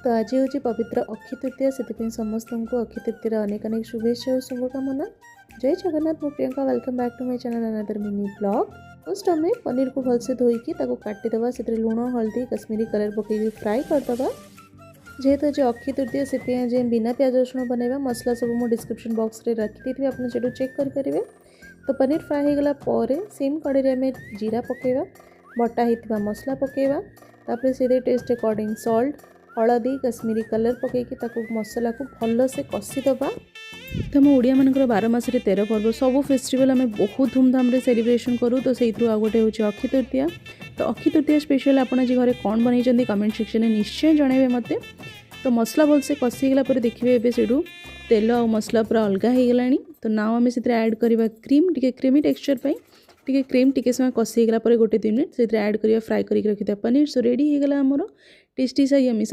तो आज हूँ पवित्र अक्षय तृतीया से समस्त को अक्षय तृतीय अनेक अनेक शुभेच्छा और शुभकामना। जय जगन्नाथ, मु Priyanka, welcome back to my channel another mini blog. First आम पनीर को भलसे धोईकी काटिदेवा से लुण हल्दी कश्मीरी कलर पकईकि फ्राए करदे। जेहेतु आज अक्षय तृतीया से बिना प्याज रसुण बनवा मसला सब मुझे डिस्क्रिप्शन बॉक्स रे रखी थी, आप चेक करेंगे। तो पनीर फ्राए हो गला सेम कड़े आम जीरा पकेवा, बटा होता मसला पकेवा, तापर से टेस्ट अकॉर्डिंग सॉल्ट, हलदी, कश्मीरी कलर पकईकि मसला को भल से कषिदबा। तो आम ओडिया मानकर 12 मासरे 13 पर्व सब फेस्टिवल आम बहुत धूमधाम रे सेलिब्रेशन करूँ। तो से आ गोटे हूँ अक्षय तृतीया। तो अक्षय तृतीया स्पेशल आप घरे कौन बनई कमेंट सेक्शन में निश्चय जनइबे मते। तो मसला भलसे कषिगला देखिए एवं से तेल और मसला पूरा अलग हो गला। तो नाउ आम से ऐड करवा क्रीम, टी क्रीमी टेक्सचर पर टी क्रीम टी समय कषिगला गोटे 2 मिनट से ऐड करवा फ्राए करके रखिथा पनीर। सो रेडी हो गला आमर टेस्टी सा यमी सा